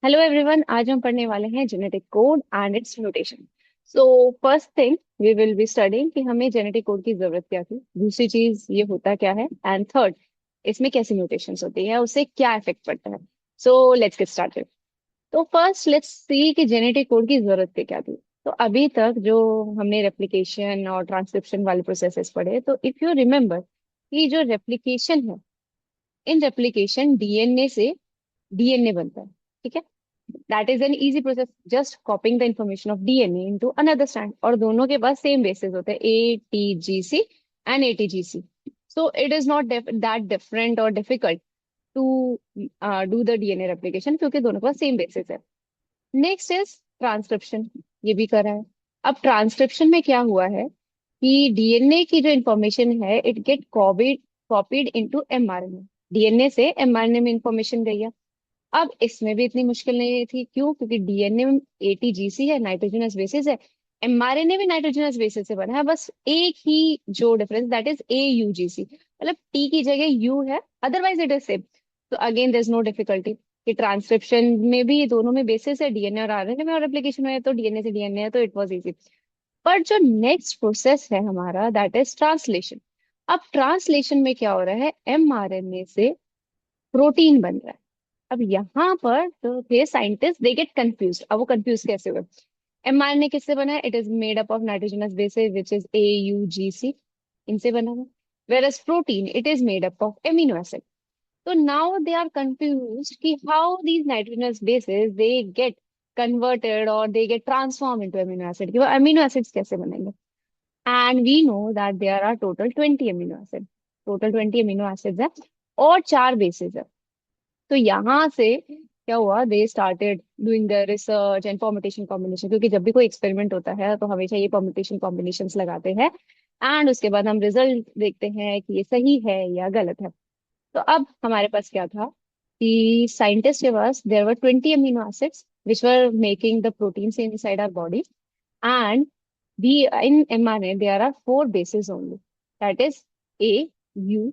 Hello everyone, आज हम पढ़ने वाले हैं genetic code and its mutation. So first thing we will be studying कि हमें जेनेटिक कोड की जरूरत क्या थी, दूसरी चीज ये होता क्या है, एंड थर्ड इसमें कैसी म्यूटेशंस होती है, उससे क्या इफेक्ट पड़ता है। So let's get started. तो फर्स्ट लेट्स सी कि जेनेटिक कोड की जरूरत क्या थी। तो अभी तक जो हमने रेप्लिकेशन और ट्रांसक्रिप्शन वाले प्रोसेसेस पढ़े, तो इफ यू रिमेम्बर कि जो रेप्लिकेशन है, इन रेप्लिकेशन डीएनए से डीएनए बनता है। ठीक है, that is an easy process, just copying the information of DNA into another strand, और दोनों के पास सेम बेसिस होते हैं, ATGC and ATGC. So it is not that different और difficult to do the DNA replication, क्योंकि दोनों के पास सेम बेसिस है। नेक्स्ट इज ट्रांसक्रिप्शन, ये भी करा है। अब ट्रांसक्रिप्शन में क्या हुआ है कि डीएनए की जो इंफॉर्मेशन है it get copied copied into mRNA. DNA से एमआरएनए में इंफॉर्मेशन गई है। अब इसमें भी इतनी मुश्किल नहीं थी, क्यों? क्योंकि डीएनए में एटीजीसी है, नाइट्रोजनस बेसिस है। एमआरएनए भी नाइट्रोजनस बेसिस से बना है, बस एक ही जो डिफरेंस, दैट इज एयूजीसी, मतलब टी की जगह यू है, अदरवाइज इट इज सेम। तो again there is no difficulty कि ट्रांसक्रिप्शन में भी दोनों में बेसिस है डीएनए और आरएनए में, और एप्लीकेशन में है तो डीएनए से डीएनए है, तो इट वाज इजी। पर जो नेक्स्ट प्रोसेस है हमारा, दैट इज ट्रांसलेशन। अब ट्रांसलेशन में क्या हो रहा है, एमआरएनए से प्रोटीन बन रहा है। अब यहाँ पर तो थे साइंटिस्ट, दे गेट कंफ्यूज। अब वो कंफ्यूज कैसे हुए? एमआरएनए किससे बना है? It is made up of nitrogenous bases which is AUGC, इनसे बना हुआ। whereas protein it is made up of amino acid. तो नाउ दे आर कंफ्यूज कि how these nitrogenous bases they get converted और they get transform into amino acid, कि वो amino acids कैसे बनेंगे। And we know that there are total 20 amino acid, total 20 amino acids है, और चार basis है। तो यहाँ से क्या हुआ, they started doing the research and permutation combination, क्योंकि जब भी कोई एक्सपेरिमेंट होता है तो हमेशा ये परम्यूटेशन कॉम्बिनेशंस लगाते हैं, एंड उसके बाद हम रिजल्ट देखते हैं कि ये सही है या गलत है। तो अब हमारे पास क्या था कि साइंटिस्ट के पास there were 20 amino acids which were making the proteins inside our body, and we in mRNA there are four bases only, that is A, U,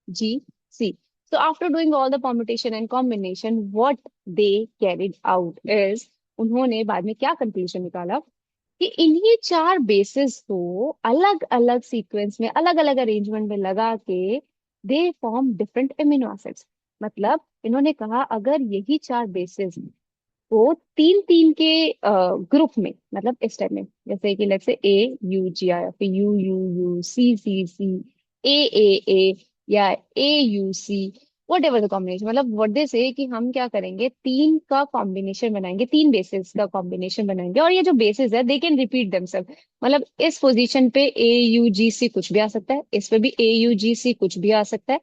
G, C. So after doing all the permutation and combination, what they carried out is, उन्होंने बाद में क्या conclusion निकाला कि इन्हीं चार basis को अलग अलग सीक्वेंस में, अलग अलग अरेंजमेंट में लगा के they form different amino acids. मतलब इन्होंने कहा अगर यही चार बेसिस को तीन तीन के ग्रुप में, मतलब इस टाइप में, जैसे कि let's say A U G आया, फिर U U U C C C, A या A U C, whatever the combination, मतलब व्हाट दे से कि हम क्या करेंगे, तीन का कॉम्बिनेशन बनाएंगे, तीन बेसिस का कॉम्बिनेशन बनाएंगे, और ये जो बेसिस है दे कैन रिपीट देमसेल्फ। मतलब इस पोजीशन पे ए यू जी सी कुछ भी आ सकता है, इस पे भी ए यू जी सी कुछ भी आ सकता है,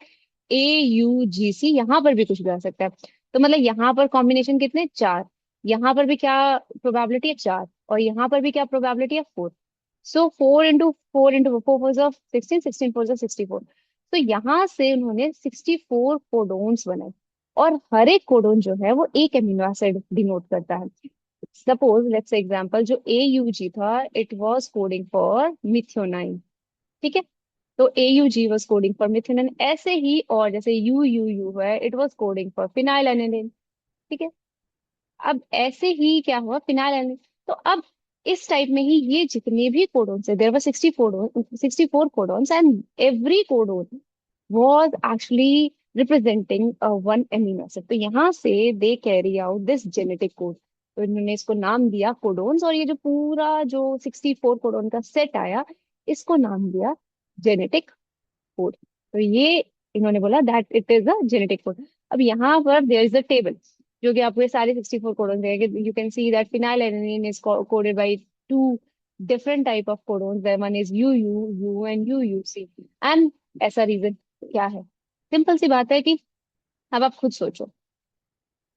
ए यू जी सी यहाँ पर भी कुछ भी आ सकता है। तो मतलब यहाँ पर कॉम्बिनेशन कितने, चार। यहाँ पर भी क्या प्रोबेबिलिटी है, चार। और यहाँ पर भी क्या प्रोबेबिलिटी है, four. So four into four four of 16, 16 four of 64। तो यहाँ से उन्होंने 64 कोडोन्स बनाए, और हर एक कोडोन जो है वो एक एमिनो एसिड डिनोट करता है। सपोज लेट्स एग्जांपल, जो ए यू जी था it was coding for methionine. ठीक है, तो A U G was coding for methionine, ऐसे ही, और जैसे यू यू यू है it was coding for phenyl. ठीक है, अब ऐसे ही क्या हुआ, फिनाइल। तो अब इस टाइप में ही ये जितने भी कोडोन्स है, there were 64 codons, and every codon was actually representing one amino acid. तो यहाँ से they carry out this genetic code. तो इन्होंने इसको नाम दिया कोडोन्स, और ये जो पूरा जो 64 कोडोन का सेट आया, इसको नाम दिया जेनेटिक कोड। तो ये इन्होंने बोला that it is a genetic code. अब यहाँ पर देयर इज अ टेबल, जो कि आपको ये सारे 64 कोडन देंगे। You can see that phenyl is coded by two different type of codons, one is U U U and U U C. And ऐसा रीजन क्या है? सिंपल सी बात है कि अब आप खुद सोचो,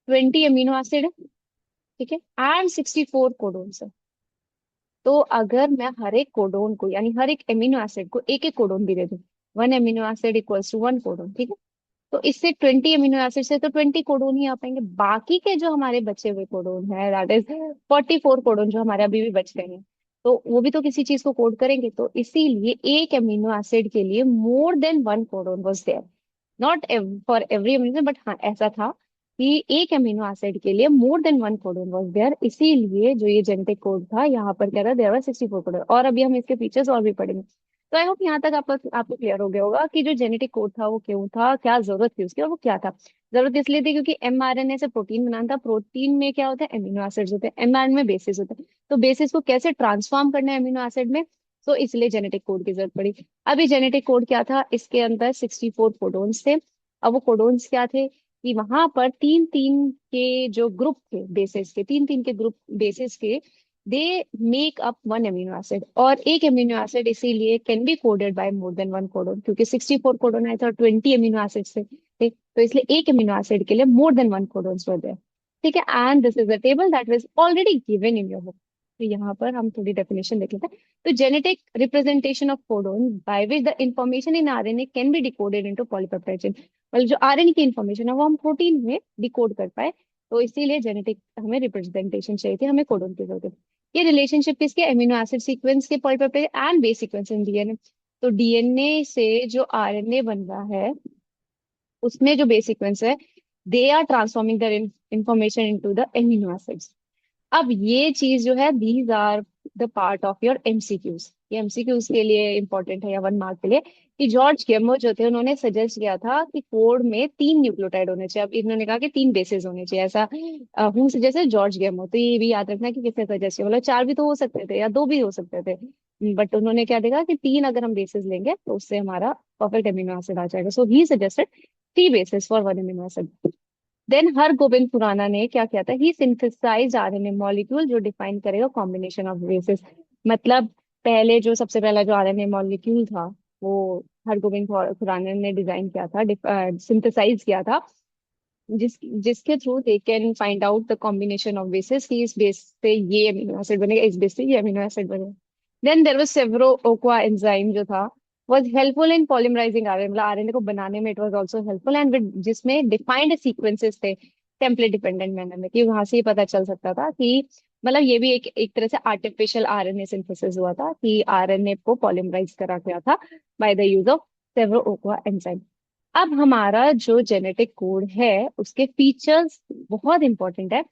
20 अमीनो एसिड है, ठीक है, एंड 64 कोडोन्स है। तो अगर मैं हर एक कोडोन को, यानी हर एक एमिनो एसिड को एक एक कोडोन भी दे दूं, one amino acid equals to one codon, ठीक है, तो इससे 20 अमीनो एसिड से तो 20 कोडोन ही आ पाएंगे। बाकी के जो हमारे बचे हुए कोडोन है, दैट इज 44 कोडोन, जो हमारे अभी भी बच गए हैं, तो वो भी तो किसी चीज को कोड करेंगे। तो इसीलिए एक अमीनो एसिड के लिए more than one codon was there, not for every amino, but हाँ ऐसा था कि एक अमीनो एसिड के लिए more than one codon was there, इसीलिए जो ये जेनेटिक कोड था यहाँ पर क्या था, देयर वर 64 कोडन। और अभी हम इसके फीचर्स और भी पढ़ेंगे। तो आई होप यहाँ तक आपको क्लियर हो गया होगा कि जो जेनेटिक कोड था वो क्यों था, क्या जरूरत थी उसकी, और वो क्या था। जरूरत इसलिए थी क्योंकि एमआरएनए से प्रोटीन बनाना था। प्रोटीन में क्या होता है, एमिनो एसिड्स होते हैं, एमआरएनए में बेसिस होते हैं। तो बेसिस को कैसे ट्रांसफॉर्म करना है अमीनो एसिड में, तो इसलिए जेनेटिक कोड की जरूरत पड़ी। अभी जेनेटिक कोड क्या था, इसके अंदर 64 कोडोन्स थे। अब वो कोडोन्स क्या थे कि वहां पर तीन तीन के जो ग्रुप थे बेसिस के, तीन तीन के ग्रुप बेसिस के, they make up one amino acid. और एक अमीनो एसिड इसीलिए can be coded by more than one codon, क्योंकि 64 कोडोन आए थे और 20 अमीनो एसिड थे, तो इसलिए एक अमीनो एसिड के लिए more than one codons were there. ठीक है, and this is a table that was already given in your book. तो यहाँ पर हम थोड़ी डेफिनेशन देख लेते हैं। तो genetic representation of codon by which the information in RNA can be decoded into polypeptide chain, मतलब जो आरएनए की इंफॉर्मेशन है वो हम प्रोटीन में डिकोड कर पाए। तो इसीलिए जेनेटिक हमें रिप्रेजेंटेशन चाहिए थी, हमें कोडोन की जरूरत है। ये रिलेशनशिप किसके, एमिनो एसिड सीक्वेंस के polypeptide and base sequence in DNA. तो डीएनए से जो आरएनए बन रहा है उसमें जो बेस सीक्वेंस है, they are transforming the information into the amino acids. अब ये चीज जो है, these are the part of your MCQs. ये एमसीक्यूज के लिए इंपॉर्टेंट है, या वन मार्क के लिए। कि जॉर्ज गेमो जो थे उन्होंने सजेस्ट किया था कि कोड में तीन न्यूक्लियोटाइड होने चाहिए। अब इन्होंने कहा कि तीन बेसेस होने चाहिए, ऐसा हु सजेस्ट, जॉर्ज गेमो। तो ये भी याद रखना कि किसने सजेस्ट किया, मतलब चार भी तो हो सकते थे या दो भी हो सकते थे, बट उन्होंने क्या देखा कि तीन अगर हम बेसिस लेंगे तो उससे हमारा परफेक्ट अमीनो एसिड आ जाएगा। So he suggested three bases for one amino acid. Then Har Gobind Khorana ने क्या किया था, ही सिंथेसाइज्ड आरएनए मॉलिक्यूल जो डिफाइन करेगा कॉम्बिनेशन ऑफ बेसिस। मतलब पहले जो सबसे पहला जो आरएनए मॉलिक्यूल था वो हरगोविंद खुराना ने डिजाइन किया था, सिंथेसाइज किया था, जिसके through they can find out the combination of basis कि इस बेस से ये अमीनो एसिड बनेगा, इस बेस से ये अमीनो एसिड बनेगा। Then there was Severo Ochoa enzyme जो था, was helpful in polymerizing RNA, मतलब आरएनए को बनाने में it was also helpful, and जिसमें डिफाइंड सीक्वेंसेस थे टेम्पलेट डिपेंडेंट मैनर में, कि वहां से ही पता चल सकता था कि, मतलब ये भी एक तरह से आर्टिफिशियल आरएनए सिंथेसिस हुआ था कि आरएनए को पॉलीमराइज करा गया था by the use of Severo Ochoa enzyme. अब हमारा जो जेनेटिक कोड है उसके फीचर्स बहुत इंपॉर्टेंट है।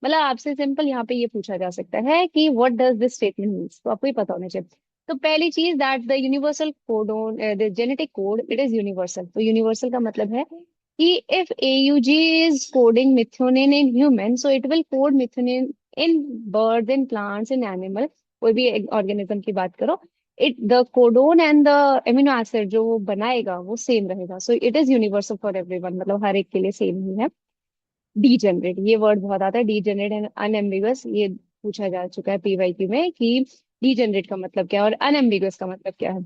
मतलब आपसे सिंपल यहाँ पे ये पूछा जा सकता है कि what does this statement means, तो आपको ही पता होना चाहिए। तो पहली चीज, that the universal codon, the genetic code it is universal. तो यूनिवर्सल का मतलब है कि if AUG is coding methionine in human, so it will code methionine in birds, in plants, in animal, कोई भी ऑर्गेनिज्म की बात करो, it the codon and the amino acid जो वो बनाएगा वो सेम रहेगा। So it is universal for everyone, मतलब हर एक के लिए सेम ही है। डीजेनरेट, ये वर्ड बहुत आता है, डीजेनरेट एंड अनएम्बिगुअस, ये पूछा जा चुका है पीवाईक्यू में कि डीजेनरेट का मतलब क्या है और अनएम्बिगुअस का मतलब क्या है।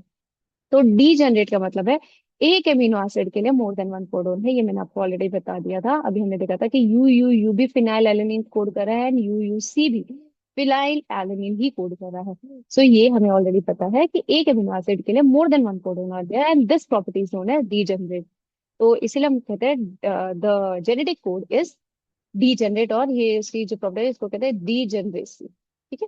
तो डीजेनरेट का मतलब है एक एमिनो एसिड के लिए मोर देन वन कोडोन है, ये मैंने आपको ऑलरेडी बता दिया था। अभी हमने देखा था कि यू यू यू भी फिनाइल एलेनिन कोड कर रहा है, एंड यू यू सी भी फिनाइल एलेनिन ही कोड कर रहा है। सो ये हमें ऑलरेडी पता है कि एक एमिनो एसिड के लिए more than one codon are there, and this property is known as degenerate. तो इसीलिए हम कहते हैं the genetic code is degenerate, और ये इसकी जो प्रॉपर्टी है इसको कहते हैं डीजेनरेसी। ठीक है,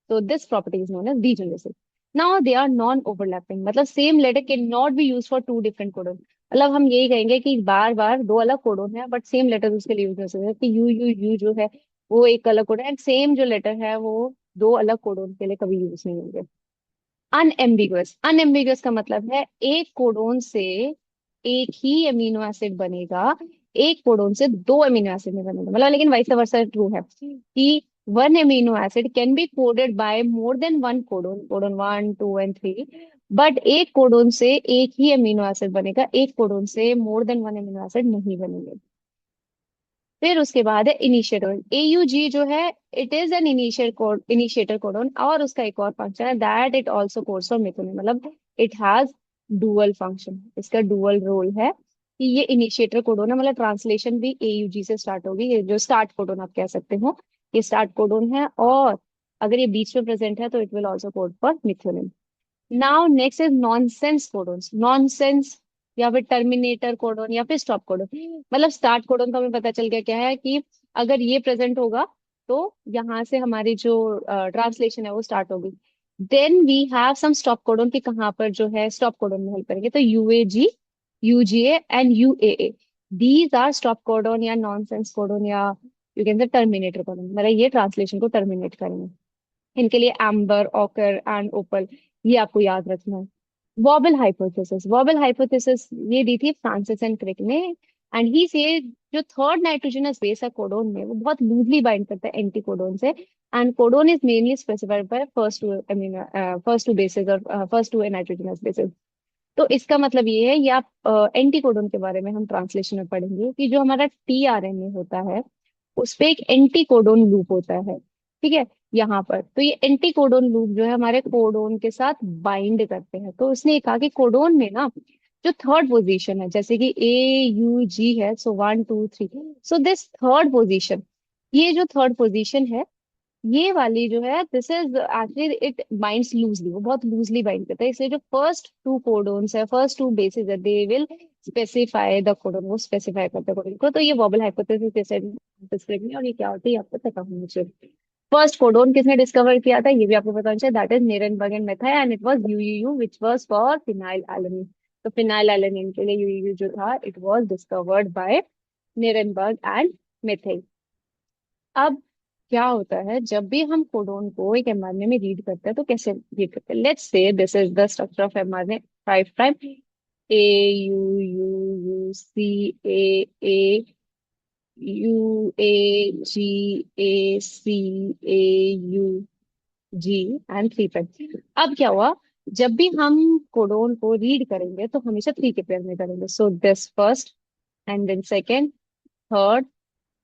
तो this property is known as degeneracy. Now they are non overlapping, मतलब same letter can not be use for two different codon. मतलब हम यही कहेंगे कि बार बार दो अलग कोडोन है बट सेम लेटर उसके लिए यूज हो सकते हैं, कि यू यू यू जो है वो एक अलग कोड है, एंड सेम जो लेटर है वो दो अलग कोडोन के लिए कभी यूज नहीं होंगे। अनएम्बिगुअस, अनएम्बिगुअस का मतलब है एक कोडोन से एक ही अमीनो एसिड बनेगा, एक कोडोन से दो अमीनो एसिड नहीं बनेगा, मतलब लेकिन वाइस वर्सा ट्रू है कि one amino acid can be coded by more than one codon, codon one two and three, but एक कोडोन से एक ही अमीनो एसिड बनेगा, एक कोडोन से मोर देन वन अमीनो एसिड नहीं बनेंगे। फिर उसके बाद है इनिशिएटर, एयूजी जो है, it is an initiator codon, और उसका एक और फंक्शन है that it also codes for methionine, मतलब इट हैज डुअल फंक्शन, इसका डुअल रोल है कि ये इनिशिएटर कोडोन है, मतलब ट्रांसलेशन भी एयूजी से स्टार्ट होगी, ये जो स्टार्ट कोडोन आप कह सकते हो, ये स्टार्ट कोडोन है, और अगर ये बीच में प्रेजेंट है तो it will also code for methionine. Now next is nonsense codons, nonsense या फिर टर्मिनेटर कोडोन या फिर स्टॉप कोडोन। मतलब स्टार्ट कोडोन का हमें पता चल गया क्या है कि अगर ये प्रेजेंट होगा तो यहाँ से हमारी जो ट्रांसलेशन है वो स्टार्ट होगी। Then we have some stop codon, की कहाँ पर जो है स्टॉप कोडोन में हेल्प करेंगे, तो UAG, UGA and UAA. These are stop codon या नॉनसेंस कोडॉन या you can say terminator codon, मतलब ये ट्रांसलेशन को टर्मिनेट करेंगे। इनके लिए एम्बर, ऑकर एंड ओपल, ये आपको याद रखना है। वॉबल हाइपोथेसिस, वॉबल हाइपोथेसिस ये दी थी फ्रांसिस एंड क्रिक ने। एंड ही से जो थर्ड नाइट्रोजनस बेस है कोडोन में, वो बहुत लूजली बाइंड करता है एंटी कोडोन से। And codon is mainly specified by first two amino, first two bases और फर्स्ट टू नाइट्रोजनस बेसिस। तो इसका मतलब ये है, ये आप एंटी कोडोन के बारे में हम ट्रांसलेशन में पढ़ेंगे कि जो हमारा टीआरएनए होता है उस पे एक एंटी कोडोन लूप होता है, ठीक है। यहाँ पर तो ये एंटी कोडोन लूप जो है हमारे कोडोन के साथ बाइंड करते हैं। तो उसने कहा कि कोडोन में ना जो थर्ड पोजीशन है, जैसे कि AUG है, सो 1 2 3, सो दिस थर्ड पोजीशन, ये जो थर्ड पोजीशन है, ये वाली जो है this is actually it binds loosely, वो बहुत लूजली बाइंड करता है। इसलिए जो फर्स्ट टू कोडोन्स है, फर्स्ट टू बेसिस है, they will specify the codon, वो स्पेसिफाई करते हैं कोडोन को। तो ये वॉबल हाइपोथेसिस जैसे डिस्क्रिप्ट में, और ये क्या होती है आपको पता होना चाहिए। फर्स्ट कोडोन किसने डिस्कवर किया था, ये भी आपको पता होना चाहिए, that is Nirenberg and Matthaei, and it was UUU which was for phenylalanine. तो फिनाइल एलानिन के लिए यूयूयू जो था, it was discovered by Nirenberg and Matthaei. अब क्या होता है जब भी हम कोडोन को एक एमआरएनए में रीड करते हैं तो कैसे रीड करते हैं, let's say this is the structure of mRNA. 5 prime, AUUC, AAA, UAG, ACAU, G and 3 prime. अब क्या हुआ, जब भी हम कोडोन को रीड करेंगे तो हमेशा 3 के पेयर में करेंगे। So this first, and then second, third,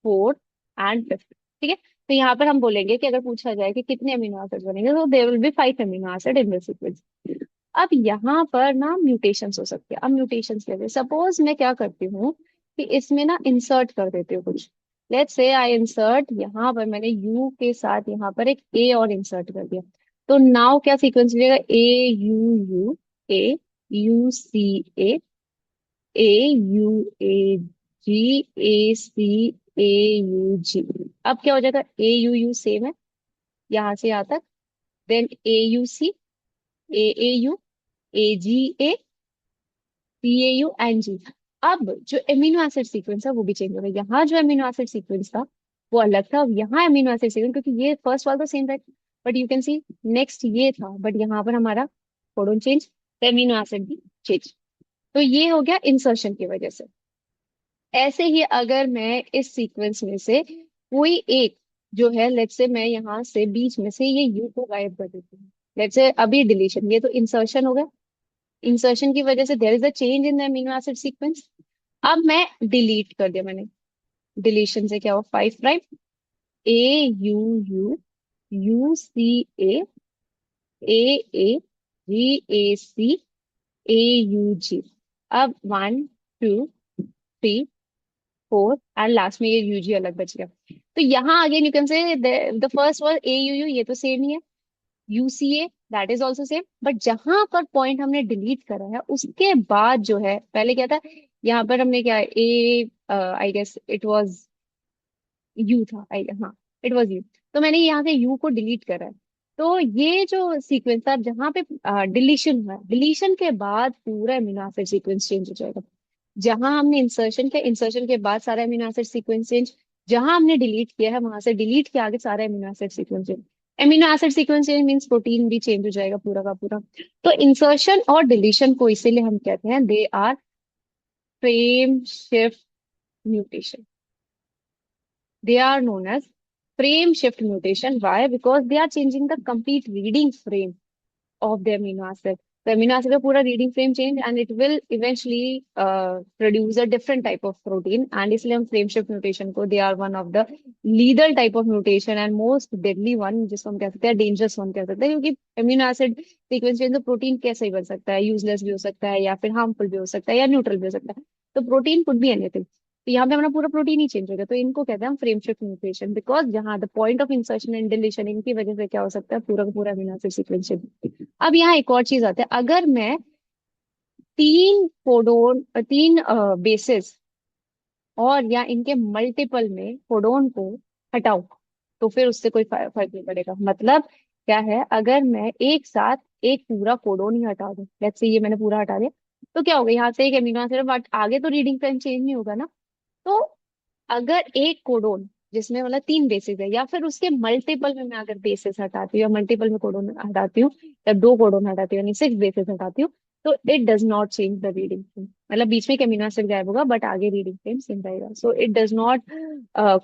fourth and fifth, ठीक है। तो यहाँ पर हम बोलेंगे कि अगर पूछा जाए कि कितने अमीनो एसिड बनेंगे, तो there will be 5 amino acid in this sequence. अब यहाँ पर ना म्यूटेशंस हो सकते हैं। अब म्यूटेशंस कैसे, सपोज मैं क्या करती हूँ कि इसमें ना इंसर्ट कर देती हूँ कुछ। लेट्स से आई इंसर्ट, यहाँ पर मैंने यू के साथ यहाँ पर एक ए और इंसर्ट कर दिया। तो नाउ क्या सीक्वेंस मिलेगा, AUU, AUC, AUAG, ACAUG। अब क्या हो जाएगा, AUU सेम है यहाँ से यहाँ तक, then AUC, AAU, AGA, CAU and G। अब जो एमिनो एसिड सीक्वेंस है वो भी चेंज हो गया। यहाँ जो एमिनो एसिड सीक्वेंस था वो अलग था, अब यहाँ एमिनो एसिड सीक्वेंस, क्योंकि ये फर्स्ट वाला तो सेम था, but you can C next ये था, बट यहाँ पर हमारा कोडोन चेंज, तो एमिनो एसिड भी चेंज। तो ये हो गया इंसर्शन की वजह से। ऐसे ही अगर मैं इस सीक्वेंस में से कोई एक जो है, लेट्स से मैं यहाँ से बीच में से ये यू को गायब कर देती हूँ, लेट्स से अभी डिलीशन, ये तो इंसर्शन हो गया। इंसर्शन की वजह से there is a change in the amino acid sequence. अब मैं डिलीट कर दिया मैंने, डिलीशन से क्या हुआ, 5 प्राइम, AUU, UCA, AAGACAUG। अब 1 2 3 4 एंड लास्ट में ये यूजी अलग बच गया। तो यहाँ अगेन यू कैन से द फर्स्ट वाज AUU, ये तो सेम ही है, UCA that is also same, but जहां पर पॉइंट हमने डिलीट करा है उसके बाद जो है, पहले क्या था, यहाँ पर हमने क्या, A I guess it was U था, आई हाँ, इट वाज यू। तो मैंने यहाँ से यू को डिलीट करा है। तो ये जो सीक्वेंस था, जहाँ पे डिलीशन हुआ, डिलीशन के बाद पूरा अमीनो एसिड सीक्वेंस चेंज हो जाएगा। जहां हमने इंसर्शन किया, इंसर्शन के बाद सारा अमीनो एसिड सीक्वेंस चेंज, जहां हमने डिलीट किया है वहां से डिलीट के आगे सारा amino acid sequence change. Amino acid sequence change means protein भी चेंज हो जाएगा पूरा का पूरा। तो इंसर्शन और डिलीशन को इसीलिए हम कहते हैं they are frameshift mutation, they are known as frame shift mutation. Why? Because they are changing the complete reading frame of the amino acid. The amino acid का पूरा reading frame change and it will eventually produce a different type of protein. And इसलिए हम frame shift mutation को, they are one of the lethal type of mutation and most deadly one, जिसको हम कह सकते हैं dangerous one कह सकते हैं, क्योंकि amino acid sequence change तो प्रोटीन कैसे ही बन सकता है, यूजलेस भी हो सकता है या फिर हार्मफुल भी हो सकता है या न्यूट्रल भी हो सकता है। तो प्रोटीन कुड बी एनीथिंग, तो यहाँ पे हमारा पूरा प्रोटीन ही चेंज हो गया। तो इनको कहते हैं हम फ्रेम शिफ्ट म्यूटेशन, बिकॉज जहाँ the point of insertion and deletion, इनकी वजह से क्या हो सकता है, पूरा का पूरा अमीनो एसिड सीक्वेंस चेंज। अब यहाँ एक और चीज आता है, अगर मैं तीन बेसिस और या इनके मल्टीपल में कोडोन को हटाऊं, तो फिर उससे कोई फर्क नहीं पड़ेगा। मतलब क्या है, अगर मैं एक साथ एक पूरा कोडोन ही हटा दूं, लेट्स से ये मैंने पूरा हटा दिया, तो क्या होगा, यहाँ से एक अमीनो एसिड, बट आगे तो रीडिंग फ्रेम चेंज नहीं होगा ना। तो अगर एक कोडोन जिसमें मतलब 3 बेसिस है, या फिर उसके मल्टीपल में मैं अगर बेसिस हटाती हूँ, या मल्टीपल में कोडोन हटाती हूँ, या 2 कोडोन हटाती हूँ, यानी 6 बेसिस हटाती हूँ, तो it does not change the reading frame. मतलब बीच में एक अमीनो एसिड गायब होगा, बट आगे रीडिंग फ्रेम सेम रहेगा। So it does not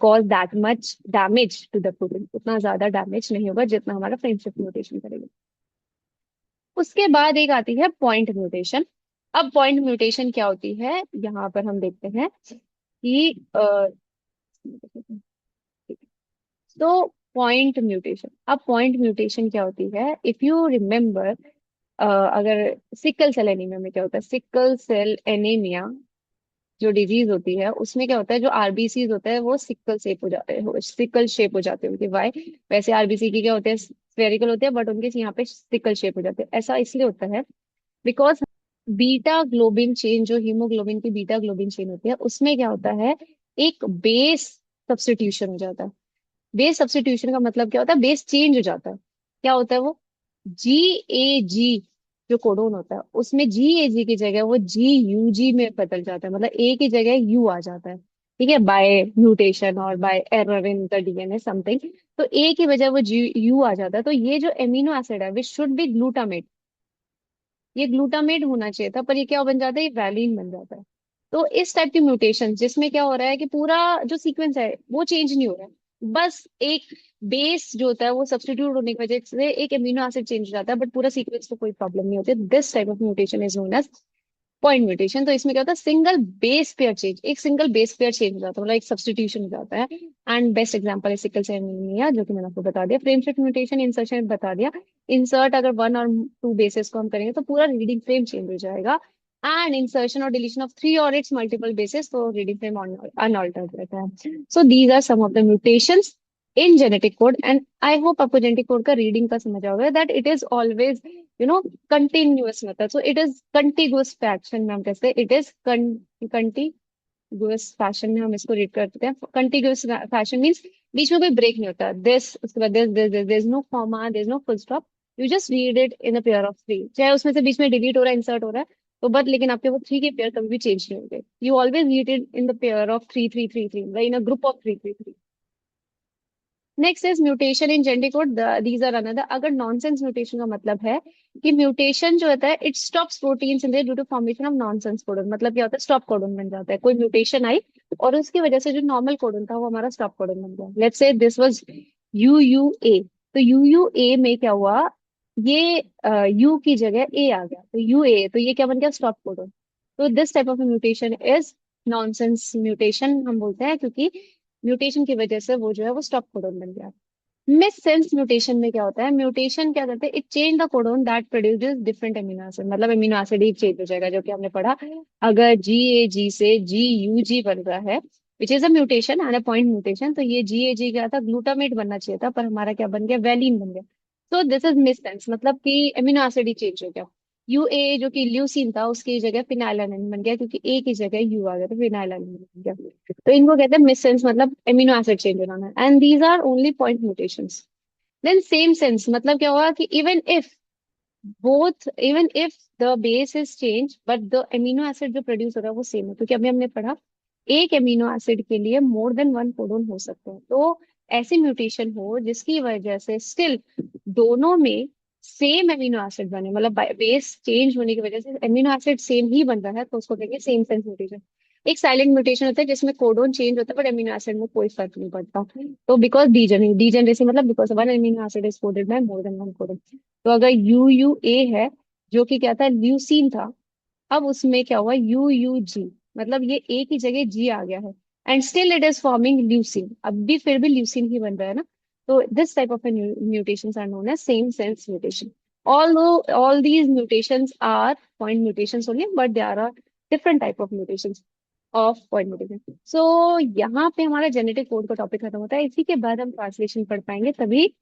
cause that much damage to the protein, उतना ज्यादा डैमेज नहीं होगा जितना हमारा फ्रेम शिफ्ट म्यूटेशन करेगा। उसके बाद एक आती है पॉइंट म्यूटेशन। अब पॉइंट म्यूटेशन क्या होती है, यहाँ पर हम देखते हैं कि तो पॉइंट म्यूटेशन, अब पॉइंट म्यूटेशन क्या होती है, इफ यू रिमेम्बर, अगर सिकल सेल एनीमिया में क्या होता है, सिकल सेल एनीमिया जो डिजीज होती है उसमें क्या होता है, जो आरबीसीज होता है वो सिकल शेप हो जाते हैं, सिकल शेप हो जाते हैं उनके। वाई, वैसे आरबीसी की क्या होते हैं, स्फेरिकल होते हैं, बट उनके यहाँ पे सिकल शेप हो जाते हैं। ऐसा इसलिए होता है बिकॉज बीटा ग्लोबिन चेन, जो हीमोग्लोबिन की बीटा ग्लोबिन चेन होती है, उसमें क्या होता है, एक बेस सब्स्टिट्यूशन हो जाता है। बेस सब्स्टिट्यूशन का मतलब क्या होता है, बेस चेंज हो जाता है। क्या होता है वो, जी ए जी जो कोडोन होता है उसमें जी ए जी की जगह वो जी यू जी में बदल जाता है, मतलब ए की जगह यू आ जाता है। ठीक है, बाय म्यूटेशन और by error in the DNA something. तो ए की बजाय वो जी यू आ जाता है। तो ये जो एमिनो एसिड है विच शुड बी ग्लूटामेट, ये ग्लूटामेट होना चाहिए था, पर ये क्या बन जाता है, ये वैलीन बन जाता है। तो इस टाइप की म्यूटेशन जिसमें क्या हो रहा है कि पूरा जो सीक्वेंस है वो चेंज नहीं हो रहा है, बस एक बेस जो होता है वो सब्स्टिट्यूट होने की वजह से एक एमिनो एसिड चेंज हो जाता है, बट पूरा सीक्वेंस को कोई प्रॉब्लम नहीं होती। This type of mutation is known as point mutation. तो इसमें क्या होता है, सिंगल बेस पेयर चेंज, एक सिंगल बेस पेयर चेंज हो जाता है, मतलब एक सब्स्टिट्यूशन हो जाता है। एंड बेस्ट एग्जांपल है सिकल सेल एनीमिया, जो कि मैंने आपको बता दिया। फ्रेम शिफ्ट म्यूटेशन, इंसर्शन बता दिया। इंसर्ट अगर 1 और 2 बेसिस को हम करेंगे तो पूरा रीडिंग फ्रेम चेंज हो जाएगा। एंड इंसर्शन और डिलीशन ऑफ 3 और इट्स मल्टीपल बेसिस, तो रीडिंग फ्रेम अनऑल्टर्ड रहता है। So these are some of the mutations in genetic code. And I hope आपको जेनेटिक कोड का रीडिंग का समझ आ गया, that it is always continuous method. So it is contiguous fashion में हम कहते हैं, इट इज कंटिगुअस फैशन में हम इसको रीड करते हैं। कंटिगुअस फैशन मीन्स बीच में कोई ब्रेक नहीं होता, दिस उसके बाद this this this, there is no comma, there is no full stop. You just read it in a pair of 3, चाहे उसमें से बीच में डिलीट हो रहा है, इंसर्ट हो रहा है, तो बट लेकिन आपके वो 3 के पेयर कभी भी चेंज नहीं होंगे। You always read it in the pair of 3 3 3 3, in a group of 3 3 3। Next is mutation in genetic code, these are another. अगर नॉनसेंस म्यूटेशन का मतलब है कि म्यूटेशन जो होता है it stops proteins in due to formation of nonsense codon, मतलब क्या होता है, स्टॉप कोडन बन जाता है। कोई म्यूटेशन आई और उसकी वजह से जो नॉर्मल कोडन था वो हमारा स्टॉप कोडन बन गया। Let's say this was U U A, तो यू यू ए में क्या हुआ, ये यू की जगह ए आ गया, तो यू ए, तो ये क्या बन गया, स्टॉप कोडन। तो this type of mutation is nonsense mutation हम बोलते हैं, क्योंकि म्यूटेशन की वजह से वो जो है वो स्टॉप कोडन बन गया। मिस सेंस म्यूटेशन में क्या होता है, म्यूटेशन क्या करते हैं, it change the codon that produces different amino acid, मतलब एमिनो एसिड ही चेंज हो जाएगा, जो कि हमने पढ़ा। अगर जी ए जी से जी यू जी बन रहा है, which is a mutation and a point mutation, तो ये जी ए जी क्या था, ग्लूटामेट बनना चाहिए था, पर हमारा क्या बन गया, वैलीन बन गया। So this is miss sense, मतलब कि एमिनो एसिड ही चेंज हो गया। यू ए जो कि ल्यूसीन था उसकी जगह फिनाइलएलानाइन बन गया, क्योंकि ए की जगह यू आ गया, तो फिनाइलएलानाइन बन गया। तो इनको कहते हैं मिस सेंस, मतलब एमिनो एसिड चेंज होना है। And these are only point mutations. Then same sense मतलब क्या होगा कि even if the base is change but the amino acid जो प्रोड्यूस हो रहा है वो सेम है, क्योंकि अभी हमने पढ़ा एक एमिनो एसिड के लिए मोर देन 1 कोडोन हो सकते हैं। तो ऐसी म्यूटेशन हो जिसकी वजह से स्टिल दोनों में सेम एमिनो एसिड बने, मतलब बेस चेंज होने की वजह से एमिनो एसिड सेम ही बन रहा है, तो उसको कहेंगे सेम सेंस म्यूटेशन। एक साइलेंट म्यूटेशन होता है जिसमें कोडोन चेंज होता है बट एमिनो एसिड में कोई फर्क नहीं पड़ता। तो बिकॉज डीजनरेसी मतलब because one amino acid is coded bye more than 1 codon. तो अगर यू यू ए है जो कि क्या था, ल्यूसीन था, अब उसमें क्या हुआ, यू यू जी, मतलब ये ए की जगह जी आ गया है, and still it is forming leucine, अब भी फिर भी ल्यूसीन ही बन रहा है ना। तो this type of mutations are known as same sense mutation. Although all these mutations are point mutations only, but there are different type of mutations of point mutation. So यहाँ पे हमारा जेनेटिक कोड का topic खत्म होता है, इसी के बाद हम ट्रांसलेशन पढ़ पाएंगे, तभी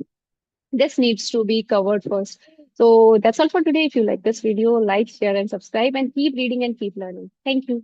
this needs to be covered first. So that's all for today. If you like this video, like, share, and subscribe, and keep reading and keep learning. Thank you.